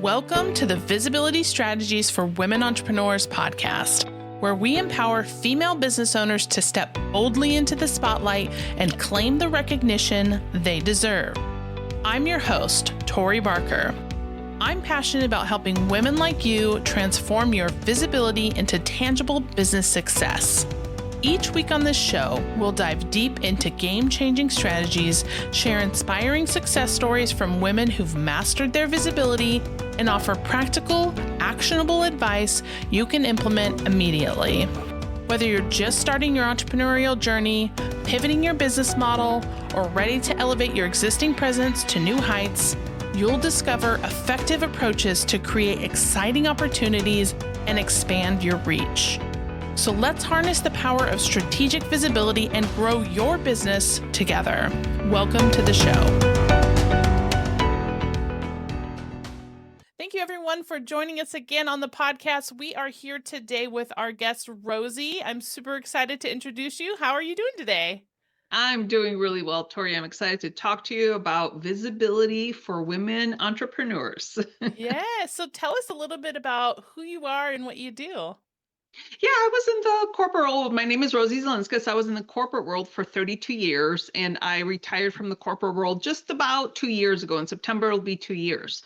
Welcome to the Visibility Strategies for Women Entrepreneurs podcast, where we empower female business owners to step boldly into the spotlight and claim the recognition they deserve. I'm your host, Tori Barker. I'm passionate about helping women like you transform your visibility into tangible business success. Each week on this show, we'll dive deep into game-changing strategies, share inspiring success stories from women who've mastered their visibility, and offer practical, actionable advice you can implement immediately. Whether you're just starting your entrepreneurial journey, pivoting your business model, or ready to elevate your existing presence to new heights, you'll discover effective approaches to create exciting opportunities and expand your reach. So let's harness the power of strategic visibility and grow your business together. Welcome to the show. Thank you everyone for joining us again on the podcast. We are here today with our guest, Rosie. I'm super excited to introduce you. How are you doing today? I'm doing really well, Tori. I'm excited to talk to you about visibility for women entrepreneurs. Yeah, so tell us a little bit about who you are and what you do. Yeah, I was in the corporate world. My name is Rosie Zilinskas. I was in the corporate world for 32 years, and I retired from the corporate world just about 2 years ago. In September, it'll be 2 years.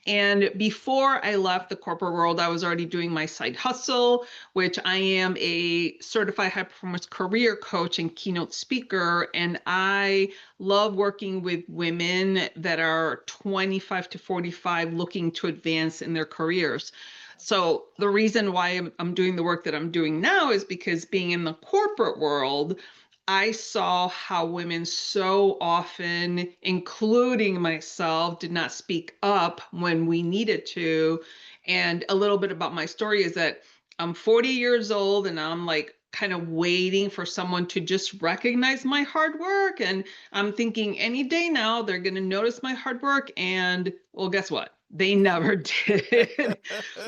And before I left the corporate world, I was already doing my side hustle, which I am a certified high performance career coach and keynote speaker. And I love working with women that are 25 to 45 looking to advance in their careers. So the reason why I'm doing the work that I'm doing now is because being in the corporate world, I saw how women so often, including myself, did not speak up when we needed to. And a little bit about my story is that I'm 40 years old and I'm like kind of waiting for someone to just recognize my hard work. And I'm thinking any day now they're going to notice my hard work. And well, guess what? They never did.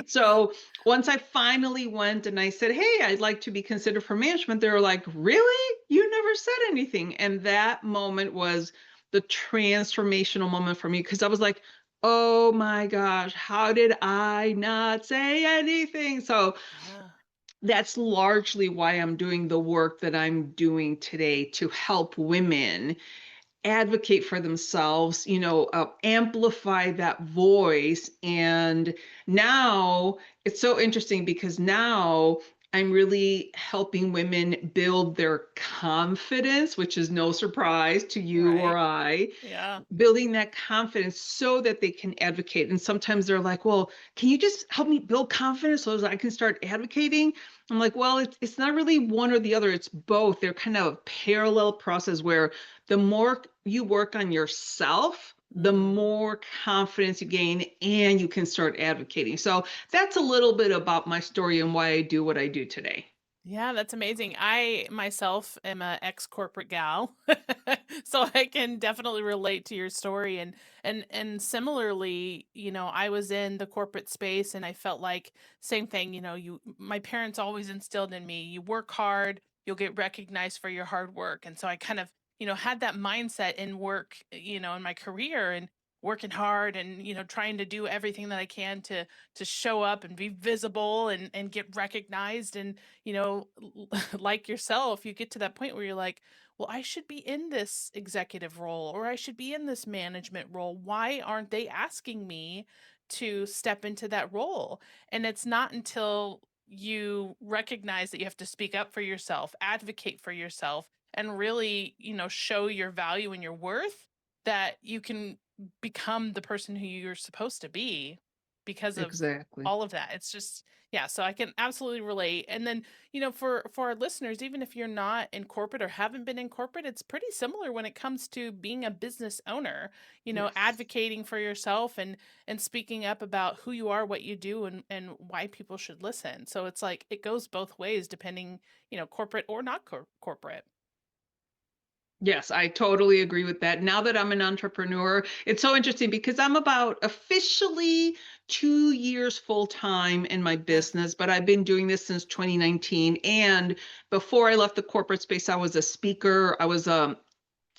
So once I finally went and I said, hey, I'd like to be considered for management, they were like, really? You never said anything. And that moment was the transformational moment for me because I was like, oh my gosh, how did I not say anything? So Yeah. that's largely why I'm doing the work that I'm doing today to help women advocate for themselves, amplify that voice. And now it's so interesting because now I'm really helping women build their confidence, which is no surprise to you or Right. I, Yeah. building that confidence so that they can advocate. And sometimes they're like, well, can you just help me build confidence so that I can start advocating? I'm like, well, it's not really one or the other. It's both. They're kind of a parallel process where the more you work on yourself, the more confidence you gain and you can start advocating. So that's a little bit about my story and why I do what I do today. Yeah, that's amazing. I myself am a ex-corporate gal, so I can definitely relate to your story. And similarly, I was in the corporate space, and I felt like same thing. My parents always instilled in me, you work hard, you'll get recognized for your hard work. And so I kind of, had that mindset in work, in my career and working hard and trying to do everything that I can to show up and be visible and get recognized. And like yourself, you get to that point where you're like, well, I should be in this executive role or I should be in this management role. Why aren't they asking me to step into that role? And it's not until you recognize that you have to speak up for yourself, advocate for yourself, and really, show your value and your worth that you can become the person who you're supposed to be because of Exactly. all of that. It's just, yeah, so I can absolutely relate. And then, for our listeners, even if you're not in corporate or haven't been in corporate, it's pretty similar when it comes to being a business owner, Yes. advocating for yourself and speaking up about who you are, what you do, and why people should listen. So it's like it goes both ways depending, corporate or not corporate. Yes, I totally agree with that. Now that I'm an entrepreneur, it's so interesting because I'm about officially 2 years full time in my Yeah. business, but I've been doing this since 2019. And before I left the corporate space, I was a speaker. I was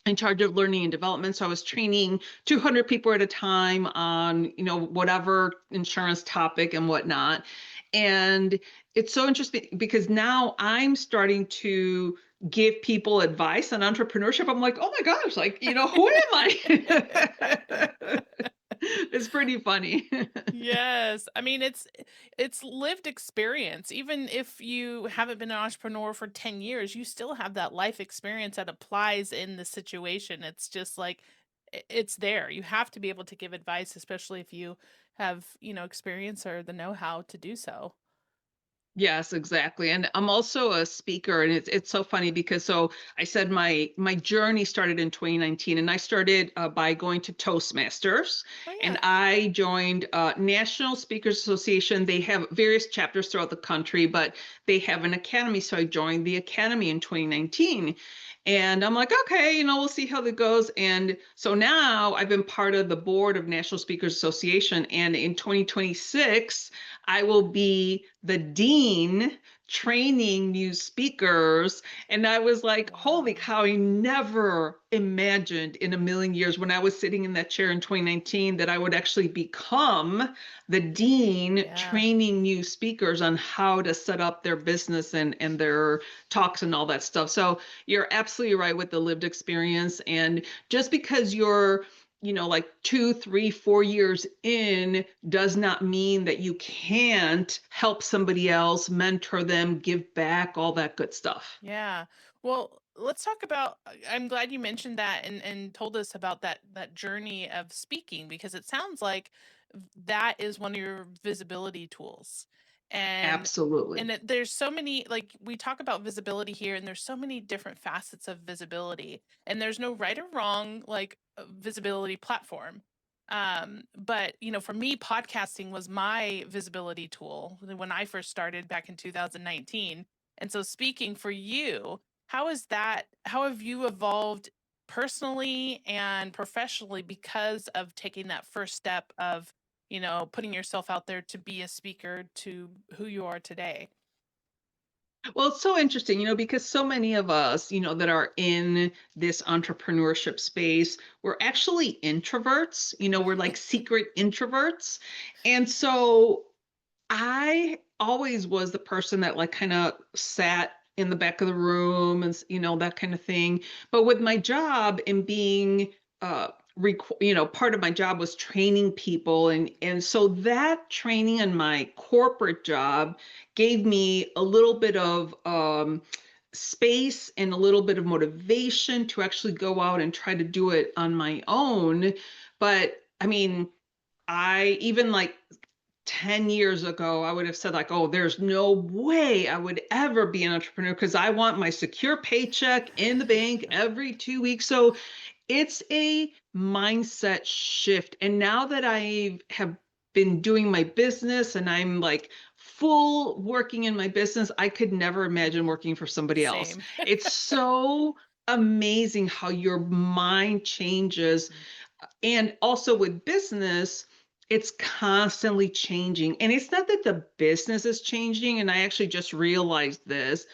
in charge of learning and development. So I was training 200 people at a time on, whatever insurance topic and whatnot. And it's so interesting because now I'm starting to give people advice on entrepreneurship. I'm like, oh my gosh, like, who am I? It's pretty funny. Yes. I mean, it's lived experience. Even if you haven't been an entrepreneur for 10 years, you still have that life experience that applies in the situation. It's just like it's there. You have to be able to give advice, especially if you have, experience or the know-how to do so. Yes, exactly. And I'm also a speaker, and it's so funny because I said my journey started in 2019, and I started by going to Toastmasters, Oh and yeah. I joined National Speakers Association. They have various chapters throughout the country, but they have an academy, so I joined the academy in 2019. And I'm like, okay, we'll see how that goes. And so now I've been part of the board of National Speakers Association, and in 2026 I will be the dean training new speakers. And I was like, holy Wow. cow, I never imagined in a million years when I was sitting in that chair in 2019 that I would actually become the dean Yeah. training new speakers on how to set up their business and their talks and all that stuff. So you're absolutely right with the lived experience. And just because you're like 2, 3, 4 years in does not mean that you can't help somebody else, mentor them, give back, all that good stuff. Yeah. Well, let's talk about I'm glad you mentioned that and told us about that journey of speaking because it sounds like that is one of your visibility tools. And Absolutely. there's so many like we talk about visibility here and there's so many different facets of visibility and there's no right or wrong like visibility platform. But for me podcasting was my visibility tool when I first started back in 2019, and so speaking for you, how have you evolved personally and professionally because of taking that first step of, putting yourself out there to be a speaker to who you are today? Well, it's so interesting, because so many of us, that are in this entrepreneurship space, we're actually introverts, we're like secret introverts. And so I always was the person that like kind of sat in the back of the room and that kind of thing. But with my job and being part of my job was training people, and so that training in my corporate job gave me a little bit of space and a little bit of motivation to actually go out and try to do it on my own. But I mean, I even like 10 years ago, I would have said, like, oh, there's no way I would ever be an entrepreneur because I want my secure paycheck in the bank every 2 weeks. So it's a mindset shift. And now that I have been doing my business and I'm like full working in my business, I could never imagine Mhm. working for somebody else. Same. It's so amazing how your mind changes, and also with business, it's constantly changing. And it's not that the business is changing, and I actually just realized this,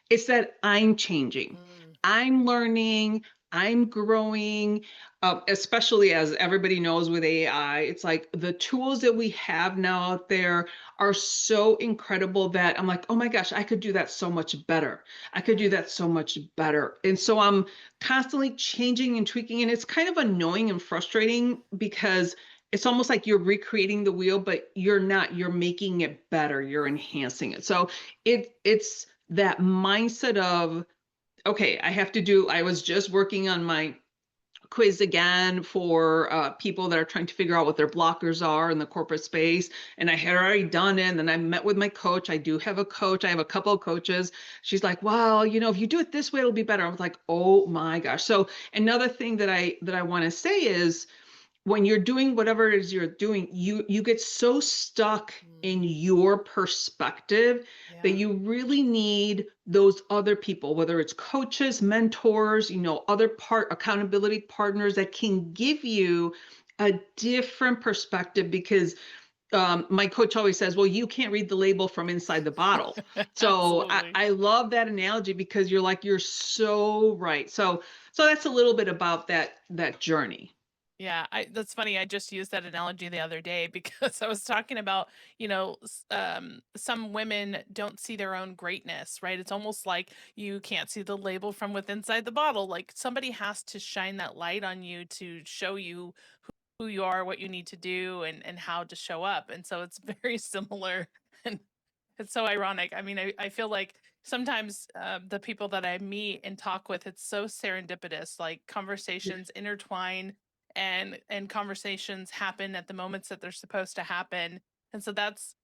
it's that I'm changing. Mm, I'm learning, I'm growing, especially as everybody knows with AI. It's like the tools that we have now out there are so incredible that I'm like, oh my gosh, I could do that so much better. I could do yeah. that so much better. And so I'm constantly changing and tweaking. And it's kind of annoying and frustrating because it's almost like you're recreating the wheel, but you're not. You're making it better. You're enhancing it. So it's that mindset of, okay, I was just working on my quiz again for people that are trying to figure out what their blockers are in the corporate space. And I had already done it. And then I met with my coach. I do have a coach. I have a couple of coaches. She's like, well, if you do it this way, it'll be better. I was like, oh my gosh. So another thing that I want to say is, when you're doing whatever it is you're doing, you get so stuck in Mm, your perspective that yeah. you really need those other people, whether it's coaches, mentors, other accountability partners that can give you a different perspective. Because my coach always says, well, you can't read the label from inside the bottle. So Absolutely. I love that analogy because you're so right. So that's a little bit about that journey. Yeah, that's funny. I just used that analogy the other day because I was talking about, some women don't see their own greatness, right? It's almost like you can't see the label from within inside the bottle. Like somebody has to shine that light on you to show you who you are, what you need to do, and how to show up. And so it's very similar. And it's so ironic. I mean, I feel like sometimes the people that I meet and talk with, it's so serendipitous. Like conversations intertwine, and conversations happen at the moments that they're supposed to happen. And so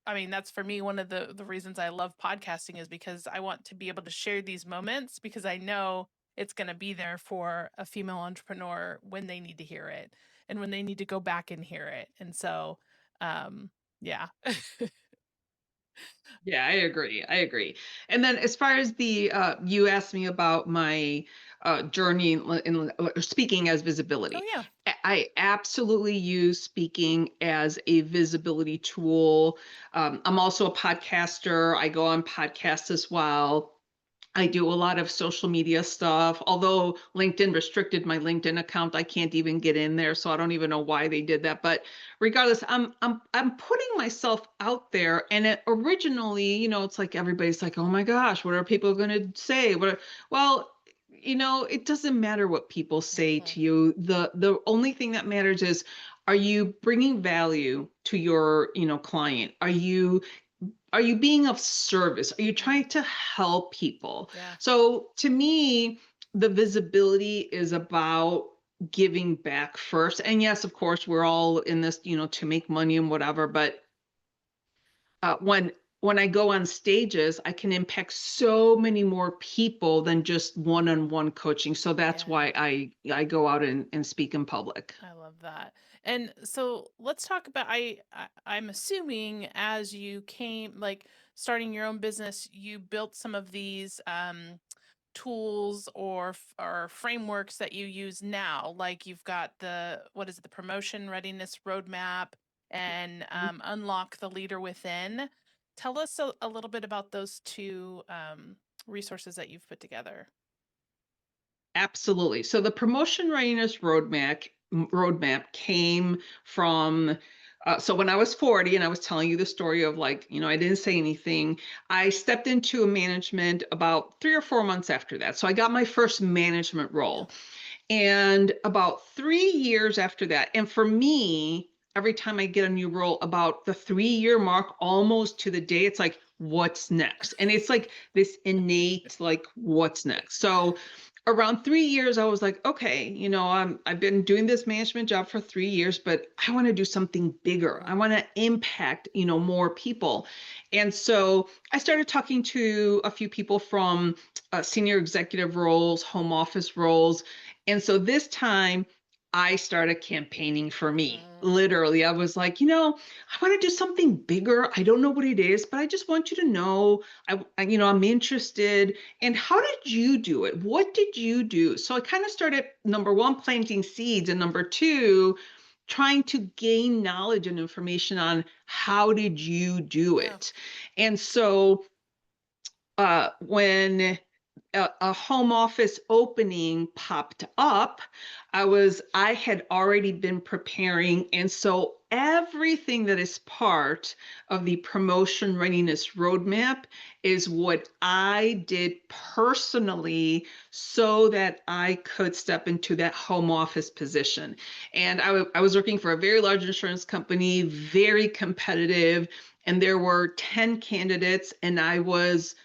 I mean, that's for me one of the reasons I love podcasting is because I want to be able to share these moments because I know it's going to be there for a female entrepreneur when they need to hear it and when they need to go back and hear it. And so, yeah. Yeah, I agree. I agree. And then as far as you asked me about my journey or speaking as Oh, visibility. yeah. I absolutely use speaking as a visibility tool. I'm also a podcaster. I go on podcasts as well. I do a lot of social media stuff. Although LinkedIn restricted my LinkedIn account, I can't even get in there, so I don't even know why they did that. But regardless, I'm putting myself out there. And originally, it's like everybody's like, "Oh my gosh, what are people going to say?" Well, it doesn't matter what people say Mhm. to you. The only thing that matters is, are you bringing value to your, client? Are you being of service? Are you Yeah. trying to help people? Yeah. So to me, the visibility is about giving back first. And yes, of course, we're all in this, to make money and whatever. But when I go on stages, I can impact so many more people than just one-on-one coaching. So that's Yeah. why I go out and speak in public. I love that. And so let's talk about I'm assuming as you came like starting your own business, you built some of these tools or frameworks that you use now. Like you've got what is it, the Promotion Readiness Roadmap and Unlock the Leader Within. Tell us a little bit about those two resources that you've put together. Absolutely. So the promotion readiness roadmap came from so when I was 40 and I was telling you the story of like, I didn't say anything, I stepped into a management about 3 or 4 months after that. So I got my first management Yeah. role. And about 3 years after that, and for me, every time I get a new role, about the 3 year mark, almost to the day, it's like, what's next? And it's like this innate, like, what's next? So around 3 years, I was like, okay, I've been doing this management job for 3 years, but I want to do something bigger. I Mm, want to impact, more people. And so I started talking to a few people from senior executive roles, home office roles, and so this time I started campaigning for me. mm, Literally, I was like, I want to do something bigger. I don't know what it is, but I just want you to know I'm interested. And how did you do it? What did you do? So I kind of started, number one, planting seeds, and number two, trying to gain knowledge and information on how did you do yeah. it. And so when a home office opening popped up, I had already been preparing. And so everything that is part of the promotion readiness roadmap is what I did personally so that I could step into that home office position. And I was working for a very large insurance company, very competitive, and there were 10 candidates, and I was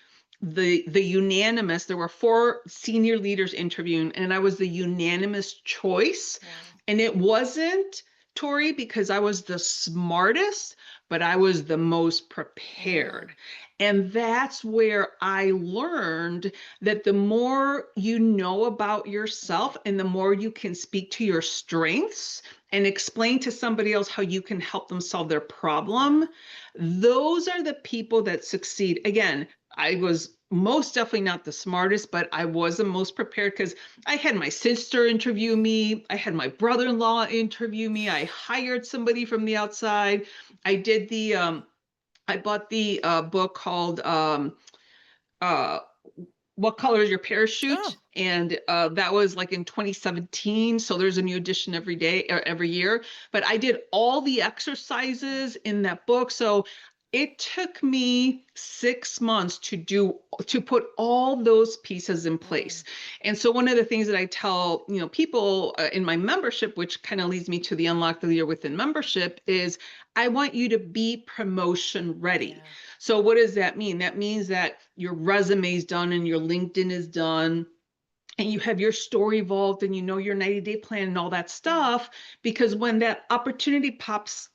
the unanimous. There were four senior leaders interviewing, and I was the unanimous choice. Wow. And it wasn't, Tori, because I was the smartest, but I was the most prepared. Mm, And that's where I learned that the more you know about mm, yourself and the more you can speak to your strengths and explain to somebody else how you can help them solve their yeah. problem, those are the people that succeed. Again, I was most definitely not the smartest, but I was the most prepared because I had my sister interview me. I had my brother-in-law interview me. I hired somebody from the outside. I did I bought the book called uh, What Color is Your Parachute? Oh, And that was like in 2017. So there's a new edition every day or every year. But I did all the exercises in that book. So it took me 6 months to put all those pieces in place. mm, And so one of the things that I tell people in my membership, which kind of leads me to the Unlock the Leader Within membership, is I want you to be promotion ready. yeah. So what does that mean? That means that your resume is done and your LinkedIn is done and you have your story evolved and you know your 90-day plan and all that Yeah. stuff, because when that opportunity pops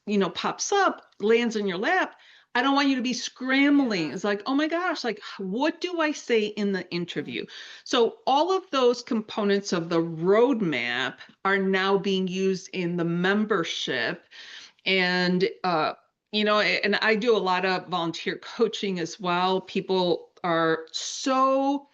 up, lands in your lap, I don't want you to be scrambling. Yeah. It's like, oh my gosh, like what do I say in the Mm, interview? So all of those components of the roadmap are now being used in the membership. And and I do a lot of volunteer coaching as well. People are so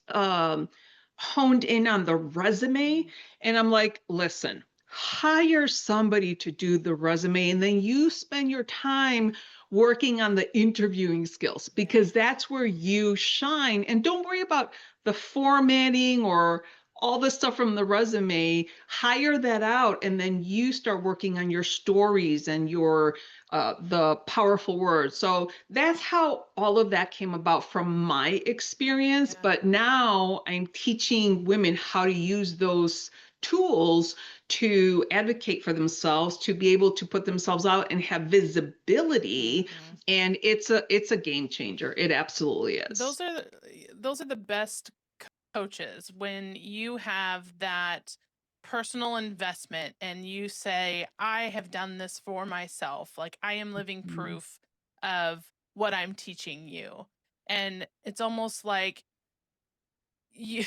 um, honed in on the resume. mm, And I'm like, listen, hire somebody to do the resume, and then you spend your time working on the interviewing skills yeah. because that's where you shine. And don't worry about the formatting or all the stuff from the resume. Hire that out, and then you start working on your stories and your the powerful words. So that's how all of that came about from my experience. Yeah. But now I'm teaching women how to use those tools to advocate for themselves, to be able to put themselves out and have visibility. Hmm. And it's a game changer. It absolutely is. Those are the best coaches when you have that personal investment and you say, I have done this for myself. Like I am living Mhm. proof of what I'm teaching you. And it's almost like you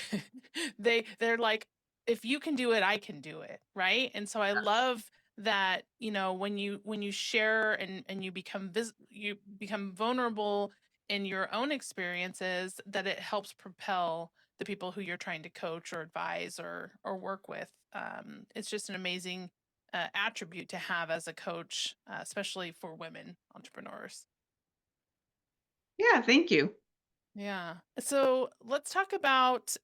they're like, if you can do it, I can do it, right? And so I love that, when you share and you become vulnerable in your own experiences, that it helps propel the people who you're trying to coach or advise or work with. It's just an amazing attribute to have as a coach, especially for women entrepreneurs. Yeah, thank you. Yeah. So let's talk about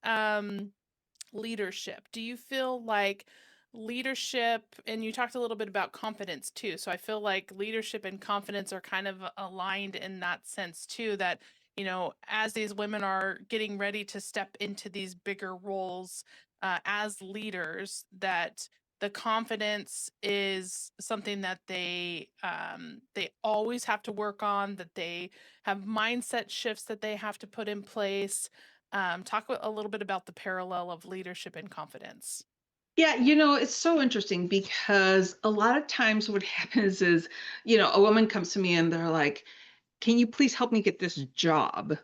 leadership. Do you feel like leadership, and you talked a little bit about confidence too. So I feel like leadership and confidence are kind of aligned in that sense too, that, as these women are getting ready to step into these bigger roles as leaders, that the confidence is something that they always have to work on, that they have mindset shifts that they have to put in place. Talk a little bit about the parallel of leadership and confidence. Yeah, it's so interesting because a lot of times what happens is, a woman comes to me and they're like, can you please help me get this job?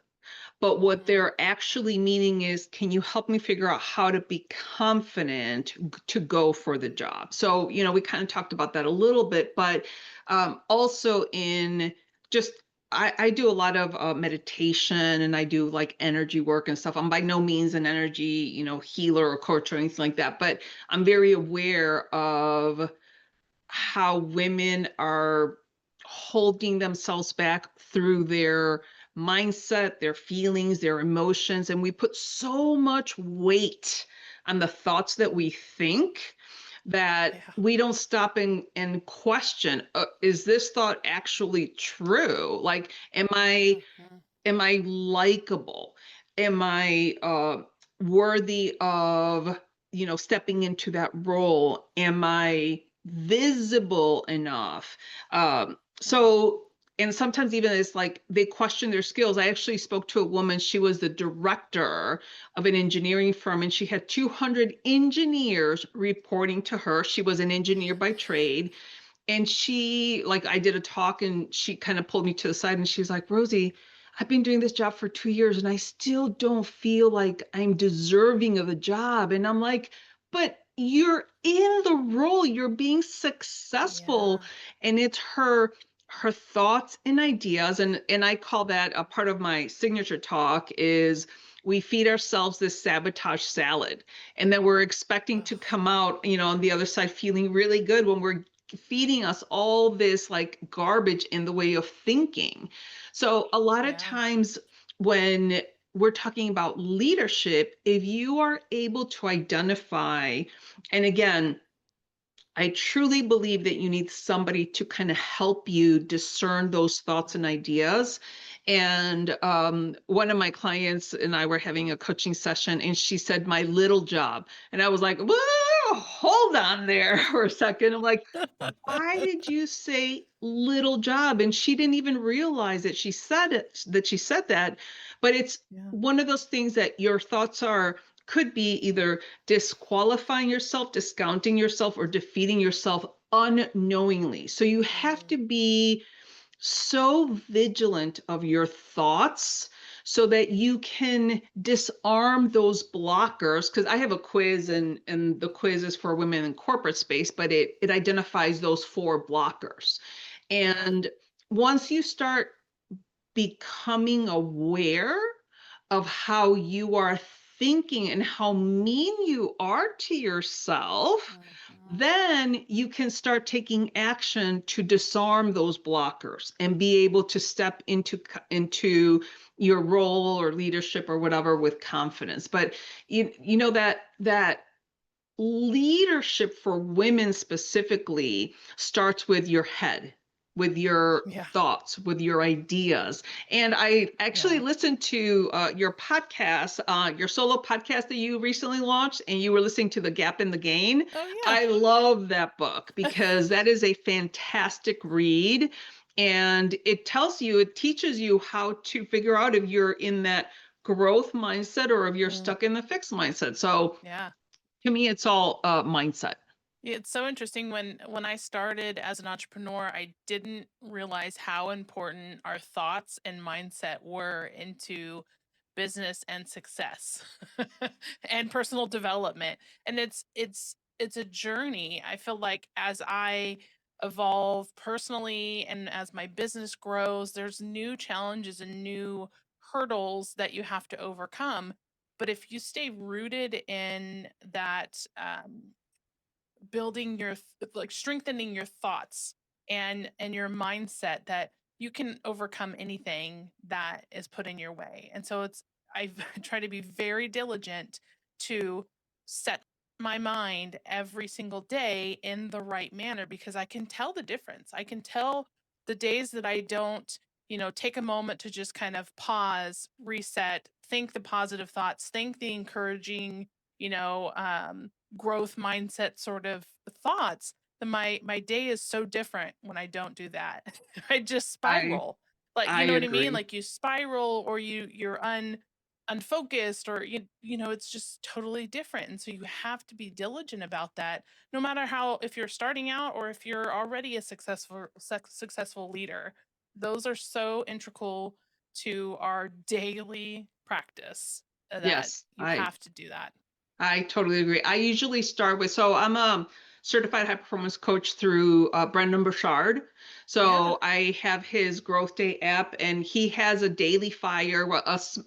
But what Mm, they're actually meaning is, can you help me figure out how to be confident to go for the job? So, we kind of talked about that a little bit, but also in just, I do a lot of meditation and I do like energy work and stuff. I'm by no means an energy, healer or coach or anything like that, but I'm very aware of how women are holding themselves back through their mindset, their feelings, their emotions. And we put so much weight on the thoughts that we think that yeah. we don't stop and question, is this thought actually true? Like, Mhm. am I likable? Am I worthy of, stepping into that role? Am I visible enough? Mm, And sometimes even it's like they question their skills. I actually spoke to a woman. She was the director of an engineering firm, and she had 200 engineers reporting to her. She was an engineer by trade. And she, like, I did a talk and she kind of pulled me to the side and she's like, Rosie, I've been doing this job for 2 years and I still don't feel like I'm deserving of the job. And I'm like, but you're in the role, you're being successful. yeah. And it's her thoughts and ideas, and I call that a part of my signature talk is we feed ourselves this sabotage salad, and then we're expecting to Ugh, come out, on the other side feeling really good when we're feeding us all this like garbage in the way of thinking. So a lot of yeah. times when we're talking about leadership, if you are able to identify, and again, I truly believe that you need somebody to kind of help you discern those thoughts and ideas. And one of my clients and I were having a coaching session, and she said, "My little job." And I was like, "Whoa, hold on there for a second." I'm like, "Why did you say little job?" And she didn't even realize that she said that. But it's Yeah. one of those things that your thoughts are could be either disqualifying yourself, discounting yourself, or defeating yourself unknowingly. So you have Mm, to be so vigilant of your thoughts so that you can disarm those blockers. Because I have a quiz, and the quiz is for women in corporate space, but it identifies those four blockers. yeah. And once you start becoming aware of how you are thinking and how mean you are to yourself, Mhm. then you can start taking action to disarm those blockers and be able to step into your role or leadership or whatever with confidence. But you know that leadership for women specifically starts with your head, with your Yeah. thoughts, with your ideas. And I actually Yeah. listened to your podcast, your solo podcast that you recently launched, and you were listening to The Gap in the Gain. Oh, I love that book yeah. because that is a fantastic read. And it teaches you how to figure out if you're in that growth mindset or if you're Mm, stuck in the fixed mindset. So yeah. to me, it's all mindset. Yeah, it's so interesting when I started as an entrepreneur, I didn't realize how important our thoughts and mindset were into business and success and personal development. And it's a journey. I feel like as I evolve personally and as my business grows, there's new challenges and new hurdles that you have to overcome. But if you stay rooted in that building your like strengthening your thoughts and your mindset that you can overcome anything that is put in your way. And so it's I've tried to be very diligent to set my mind every single day in the right manner because I can tell the difference. I can tell the days that I don't, take a moment to just kind of pause, reset, think the positive thoughts, think the encouraging, you know, um growth mindset sort of thoughts, then my day is so different when I don't do that. I just I spiral. Like, I you know what I mean? agree. Like you spiral or you're unfocused or it's just totally different. And so you have to be diligent about that no matter how if you're starting out or if you're already a successful leader. Those are so integral to our daily practice that Yes, you have to do that. I totally agree. I usually start with, so I'm a certified high performance coach through Brendan Burchard. Yeah. So I have his Growth Day app, and he has a daily fire,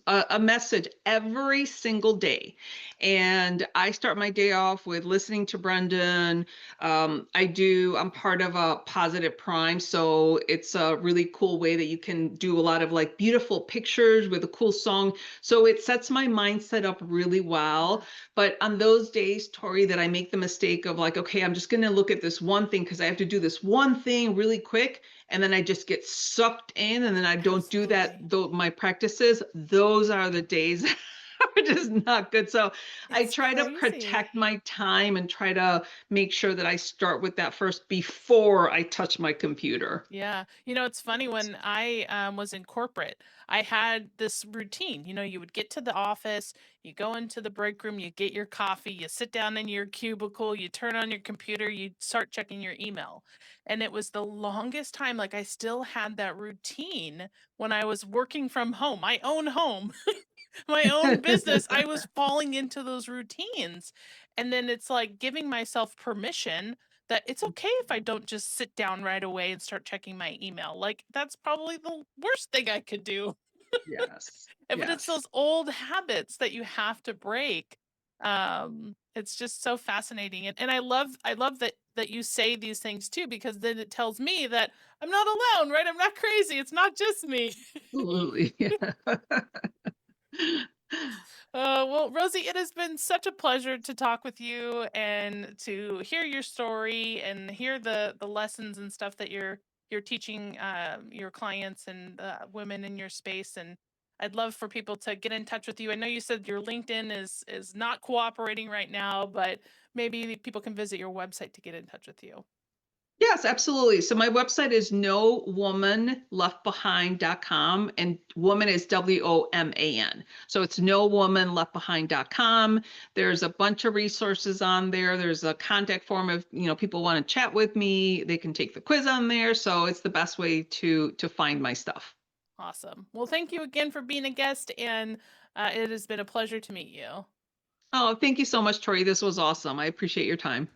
a message every single day. And I start my day off with listening to Brendan. I'm part of a Positive Prime. So it's a really cool way that you can do a lot of like beautiful pictures with a cool song. So it sets my mindset up really well. Yeah. But on those days, Tori, that I make the mistake of like, okay, I'm just going to look at this one thing because I have to do this one thing really quick. And then I just get sucked in and then I don't do that, Absolutely. my practices. Those are the days that are just not good. So I It's try to crazy. protect my time and try to make sure that I start with that first before I touch my computer. Yeah. It's funny when I was in corporate, I had this routine. You would get to the office, you go into the break room, you get your coffee, you sit down in your cubicle, you turn on your computer, you start checking your email. And it was the longest time, like I still had that routine when I was working from home, my own home. My own business, I was falling into those routines. And then it's like giving myself permission that it's okay if I don't just sit down right away and start checking my email. Like, that's probably the worst thing I could do. Yes. But it's Yes. those old habits that you have to break. It's just so fascinating. And I love that you say these things too, because then it tells me that I'm not alone, right? I'm not crazy. It's not just me. Absolutely. Well, Rosie, it has been such a pleasure to talk with you and to hear your story and hear the lessons and stuff that you're teaching your clients and women in your space. And I'd love for people to get in touch with you. I know you said your LinkedIn is not cooperating right now, but maybe people can visit your website to get in touch with you. Yes, absolutely. So my website is nowomanleftbehind.com, and woman is WOMAN. So it's nowomanleftbehind.com. There's a bunch of resources on there. There's a contact form if, people want to chat with me, they can take the quiz on there. So it's the best way to find my stuff. Awesome. Well, thank you again for being a guest, and it has been a pleasure to meet you. Oh, thank you so much, Tori. This was awesome. I appreciate your time.